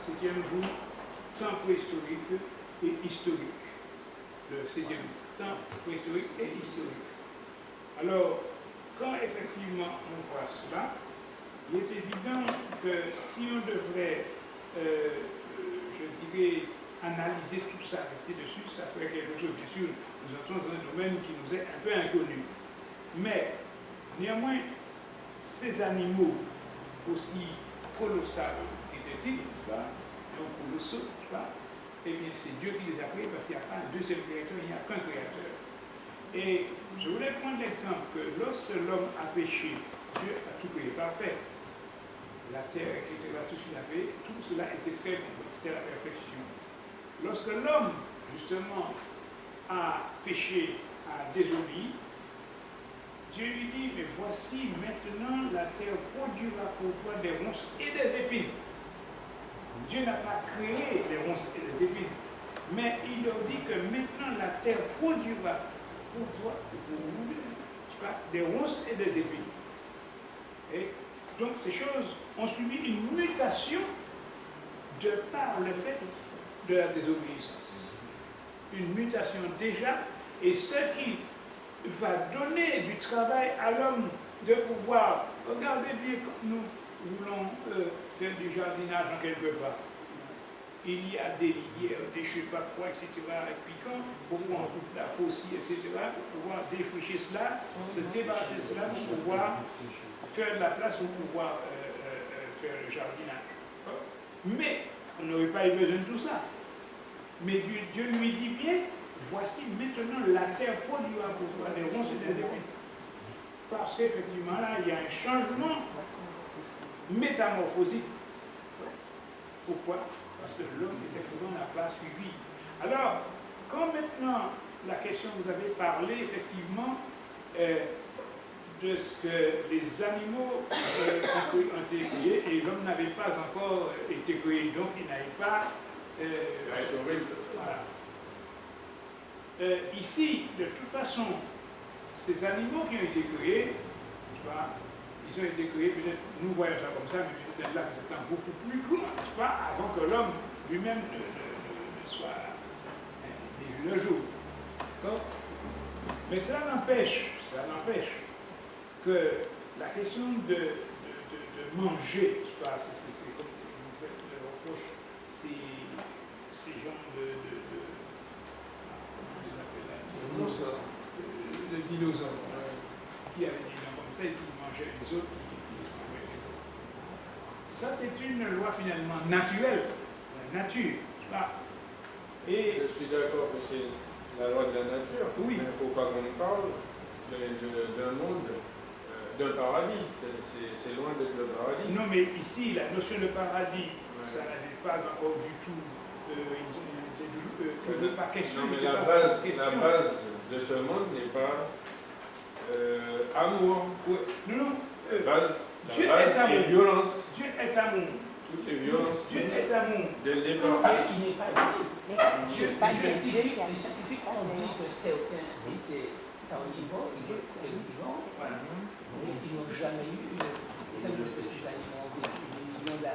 7e jour, temps préhistorique et historique. Le 7e temps préhistorique et historique. Alors, quand effectivement on voit cela, il est évident que si on devrait, je dirais, analyser tout ça, rester dessus, ça ferait quelque chose. Bien sûr, nous entrons dans un domaine qui nous est un peu inconnu. Mais, néanmoins, ces animaux, aussi colossaux étaient-ils, n'est-ce pas, donc colossaux, n'est-ce pas, eh bien, c'est Dieu qui les a créés parce qu'il n'y a pas un deuxième créateur, il n'y a qu'un créateur. Et je voulais prendre l'exemple que lorsque l'homme a péché, Dieu a tout créé parfait. La terre, etc., tout ce qu'il a fait, tout cela était très bon, c'était la perfection. Lorsque l'homme, justement, a péché, a désobéi, Dieu lui dit, mais voici maintenant la terre produira pour toi des ronces et des épines. Dieu n'a pas créé les ronces et les épines, mais il leur dit que maintenant la terre produira pour toi et pour vous des ronces et des épines. Et donc ces choses ont subi une mutation de par le fait de la désobéissance. Une mutation déjà, et ce qui va donner du travail à l'homme de pouvoir, regardez bien quand nous voulons faire du jardinage en quelque part. Il y a des lierres, des je ne sais pas quoi, etc. Et puis quand on prend la faucille, etc., pour pouvoir défricher cela, se débarrasser de cela pour pouvoir faire de la place pour pouvoir faire le jardinage. Mais on n'aurait pas eu besoin de tout ça. Mais Dieu lui dit bien, voici maintenant la terre produira pour toi des ronces et des épines. Parce qu'effectivement là, il y a un changement métamorphosique. Pourquoi? Parce que l'homme, effectivement, n'a pas suivi. Alors, quand maintenant, la question, vous avez parlé, effectivement, de ce que les animaux ont été créés, et l'homme n'avait pas encore été créé, donc il n'avait pas... voilà. Ici, de toute façon, ces animaux qui ont été créés, tu vois, ils ont été créés, peut-être, nous voyons ça comme ça, mais peut-être là, c'est un beaucoup plus grand, n'est-ce pas, avant que l'homme lui-même ne soit vu le jour. Mais cela n'empêche que la question de manger, je sais pas, c'est comme vous faites le reproche, ces gens de dinosaures, qui avaient des gens comme ça et qui mangeaient les autres, ça, c'est une loi finalement naturelle, la nature. Et je suis d'accord que c'est la loi de la nature, oui. Mais il ne faut pas qu'on parle d'un monde, d'un paradis. C'est loin d'être le paradis. Non, mais ici, la notion de paradis, ça n'avait pas encore du tout. Pas question. Non, mais la base de ce monde n'est pas amour. Non. Dieu est amour. Violence. Dieu est amour. Tout est violence. Dieu est amour. Dès le départ. Il n'est pas ici. Les scientifiques ont dit que certains étaient carnivores, ils n'ont jamais eu, ces animaux ont vécu des millions d'années.